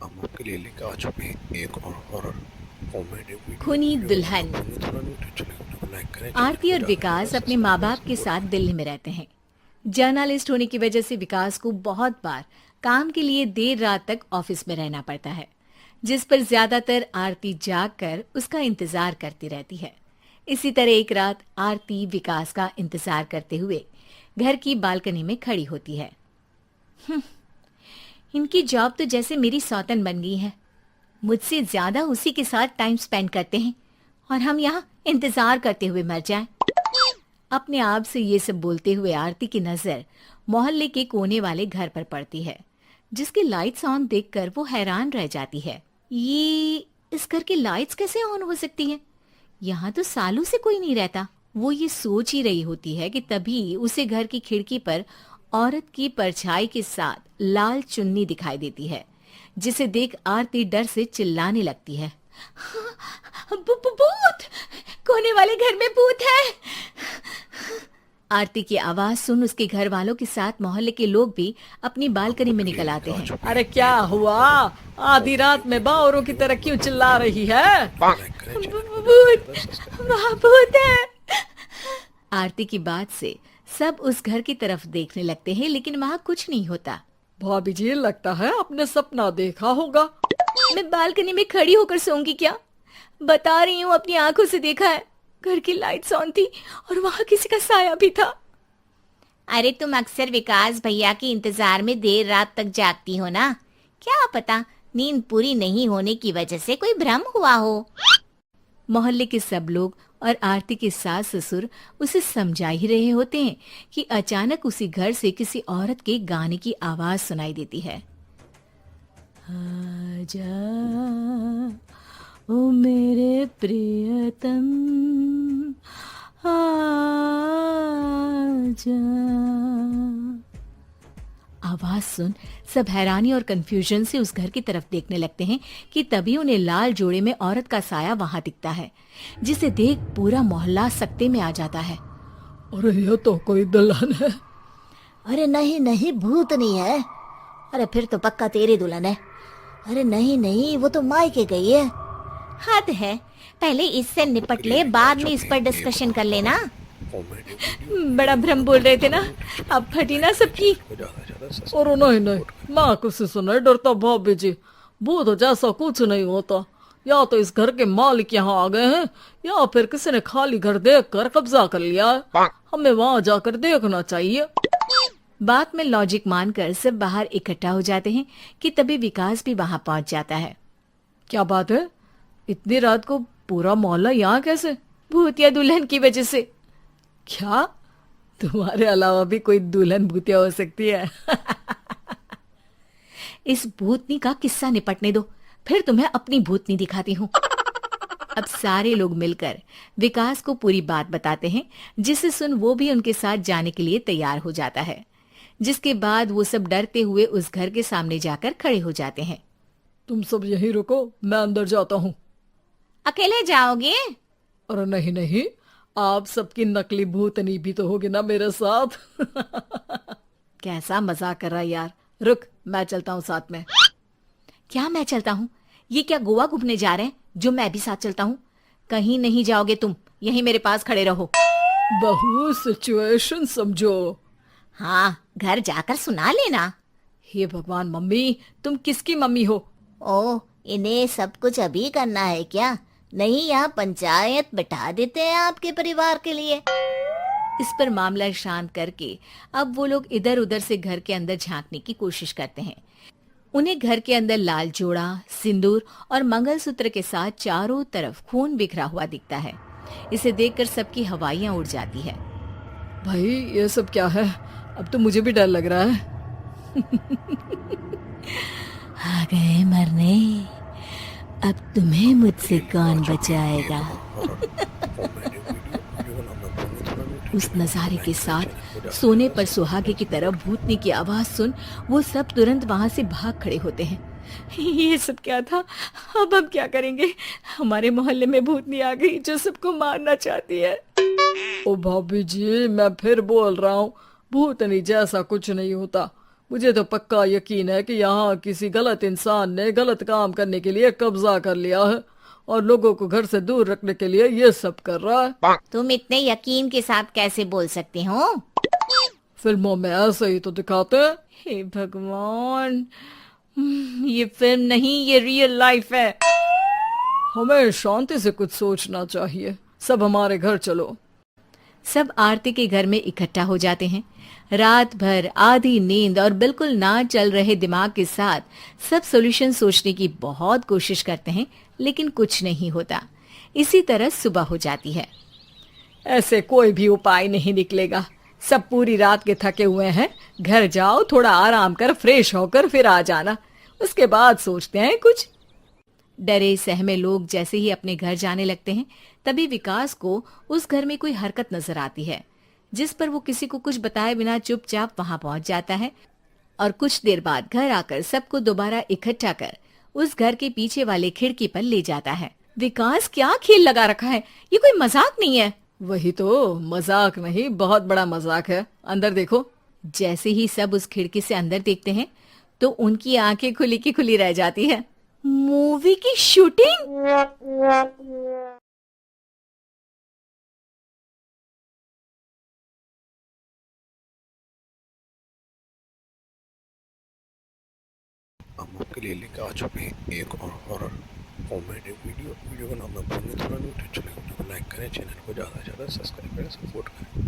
हम आपके लिए लेकर आ चुके हैं एक और हॉरर कॉमेडी वीडियो। खूनी वीडियो को दुल्हन। आपको थोड़ा न्यूट्रल चले वीडियो को लाइक करें, चैनल आरती को और ज़्यादा से ज़्यादा विकास अपने सब्सक्राइब माँ करें, बाप के सपोर्ट साथ करें। दिल्ली में रहते हैं। जर्नलिस्ट होने की वजह से विकास को बहुत बार काम के लिए देर रात तक ऑफिस में रहना पड़ता है, जिस पर ज्यादातर आरती जाग कर उसका इंतजार करती रहती है। इसी तरह एक रात आरती विकास का इंतजार करते हुए घर की बालकनी में खड़ी होती है। इनकी जॉब तो जैसे मेरी सौतन बन गई है। मुझसे ज्यादा उसी के साथ टाइम स्पेंड करते हैं और हम यहाँ इंतजार करते हुए मर जाएं। अपने आप से ये सब बोलते हुए आरती की नजर मोहल्ले के कोने वाले घर पर पड़ती है, जिसकी लाइट्स ऑन देखकर वो हैरान रह जाती है। ये इस घर की लाइट्स कैसे ऑन हो सकती हैं? यहाँ तो सालों से कोई नहीं रहता। वो ये सोच ही रही होती है कि तभी उसे घर की खिड़की पर औरत की परछाई के साथ लाल चुन्नी दिखाई देती है, जिसे देख आरती डर से चिल्लाने लगती है। भूत! कोने वाले घर में भूत है! आरती की आवाज सुन उसके घर वालों के साथ मोहल्ले के लोग भी अपनी बालकनी में निकल आते हैं। अरे क्या हुआ? आधी रात में बावरों की तरह क्यों चिल्ला रही है? लाइक करें, चैनल को ज़्यादा से भूत! ज़्यादा सब्सक्राइब वहाँ भूत है! आरती की बात से सब उस घर की तरफ देखने लगते हैं, लेकिन वहाँ कुछ नहीं होता। भाभी जी, लगता है आपने सपना देखा होगा। मैं बालकनी में खड़ी होकर सोऊंगी क्या? बता रही हूँ, अपनी आंखों से देखा है। घर की लाइट्स ऑन थी और वहाँ किसी का साया भी था। अरे तुम अक्सर विकास भैया के इंतजार में देर रात तक जागती हो ना? क्या पता नींद पूरी नहीं होने की वजह से कोई भ्रम हुआ हो। मोहल्ले के सब लोग और आरती के सास ससुर उसे समझा ही रहे होते हैं कि अचानक उसी घर से किसी औरत के गाने की आवाज सुनाई देती है। आजा ओ मेरे प्रियतम, आजा। आवाज सुन सब हैरानी और कंफ्यूजन से उस घर की तरफ देखने लगते हैं कि तभी उन्हें लाल जोड़े में औरत का साया वहां दिखता है, जिसे देख पूरा मोहल्ला सकते में आ जाता है। अरे ये तो कोई दुल्हन है। अरे नहीं नहीं, भूत नहीं है। अरे फिर तो पक्का तेरी दुल्हन है। अरे नहीं नहीं, वो तो मायके गई है। हद है, पहले इससे निपट ले, बाद में इस पर डिस्कशन कर लेना। कॉमेडी वीडियो बड़ा भ्रम बोल रहे थे ना, अब फटी ना सबकी। को ज़्यादा से ज़्यादा सब्सक्राइब और नहीं नहीं, मैं किसी से नहीं डरता भाभी जी। भूत जैसा कुछ नहीं होता। या तो इस घर के मालिक यहाँ आ गए हैं, या फिर किसी ने खाली घर देख कर कब्जा कर लिया है। हमें वहाँ जाकर देखना चाहिए। बात में लॉजिक मानकर सब बाहर इकट्ठा हो जाते हैं कि तभी विकास भी वहां पहुंच जाता है। क्या बात है? इतनी रात को पूरा मोहल्ला यहाँ कैसे? भूतिया दुल्हन की वजह से। क्या तुम्हारे अलावा भी कोई दुल्हन भूतिया हो सकती है? इस भूतनी का किस्सा निपटने दो, फिर तुम्हें अपनी भूतनी दिखाती हूँ। अब सारे लोग मिलकर विकास को पूरी बात बताते हैं, जिसे सुन वो भी उनके साथ जाने के लिए तैयार हो जाता है। जिसके बाद वो सब डरते हुए उस घर के सामने जाकर खड़े हो जाते हैं। तुम सब यहीं रुको, मैं अंदर जाता हूँ। अकेले जाओगे? अरे नहीं नहीं, आप सबकी नकली भूतनी भी तो होगी ना मेरे साथ। कैसा मजाक कर रहा है यार। रुक, मैं चलता हूँ साथ में। क्या मैं चलता हूँ? ये क्या गोवा घूमने जा रहे हैं जो मैं भी साथ चलता हूँ? कहीं नहीं जाओगे तुम, यहीं मेरे पास खड़े रहो। बहू, सिचुएशन समझो। हाँ, घर जाकर सुना लेना। हे भगवान, मम्मी तुम किसकी मम्मी हो? ओ, इन्हें सब कुछ अभी करना है क्या? नहीं, यहाँ पंचायत बिठा देते हैं आपके परिवार के लिए। इस पर मामला शांत करके अब वो लोग इधर उधर से घर के अंदर झांकने की कोशिश करते हैं। उन्हें घर के अंदर लाल जोड़ा, सिंदूर और मंगलसूत्र के साथ चारों तरफ खून बिखरा हुआ दिखता है। इसे देखकर सबकी हवाइयां उड़ जाती है। भाई ये सब क्या है? अब तो मुझे भी डर लग रहा है। आ गए मरने, अब तुम्हें मुझसे कौन बचाएगा? हॉरर कॉमेडी वीडियो को नाम आपको थोड़ा न्यूट्रल उस चले नजारे लाइक के करें, साथ चैनल को ज़्यादा से सोने ज़्यादा पर सब्सक्राइब सुहागे की तरफ भूतनी की आवाज सुन वो सब तुरंत वहां से भाग खड़े होते हैं। ये सब क्या था? अब हम क्या करेंगे? हमारे मोहल्ले में भूतनी आ गई जो सबको मारना चाहती है। ओ भाभी जी, मैं फिर बोल रहा हूँ, भूतनी जैसा कुछ नहीं होता। मुझे तो पक्का यकीन है कि यहाँ किसी गलत इंसान ने गलत काम करने के लिए कब्जा कर लिया है और लोगों को घर से दूर रखने के लिए ये सब कर रहा है। तुम इतने यकीन के साथ कैसे बोल सकते हो? फिल्मों में ऐसे ही तो दिखाते हैं। हे भगवान, ये फिल्म नहीं, ये रियल लाइफ है। हमें शांति से कुछ सोचना चाहिए। सब हमारे घर चलो। सब आरती के घर में इकट्ठा हो जाते हैं। रात भर आधी नींद और बिल्कुल ना चल रहे दिमाग के साथ सब सॉल्यूशन सोचने की बहुत कोशिश करते हैं, लेकिन कुछ नहीं होता। इसी तरह सुबह हो जाती है। ऐसे कोई भी उपाय नहीं निकलेगा। सब पूरी रात के थके हुए हैं। घर जाओ, थोड़ा आराम कर, फ्रेश होकर फिर आ जाना। उसके बाद सोचते हैं कुछ। डरे सहमे लोग जैसे ही अपने घर जाने लगते हैं, तभी विकास को उस घर में कोई हरकत नजर आती है, जिस पर वो किसी को कुछ बताए बिना चुपचाप वहां पहुंच जाता है और कुछ देर बाद घर आकर सबको दोबारा इकट्ठा कर उस घर के पीछे वाले खिड़की पर ले जाता है। विकास, क्या खेल लगा रखा है? ये कोई मजाक नहीं है। वही तो, मजाक नहीं, बहुत बड़ा मजाक है। अंदर देखो। जैसे ही सब उस खिड़की से अंदर देखते हैं तो उनकी आंखें खुली की खुली रह जाती है। मूवी की शूटिंग! हम आपके लिए लेकर आ चुके हैं एक और हॉरर कॉमेडी वीडियो का नाम है भूलने थोड़ा नहीं। वीडियो को लाइक करें, चैनल को ज़्यादा से ज़्यादा सब्सक्राइब करें, सपोर्ट करें।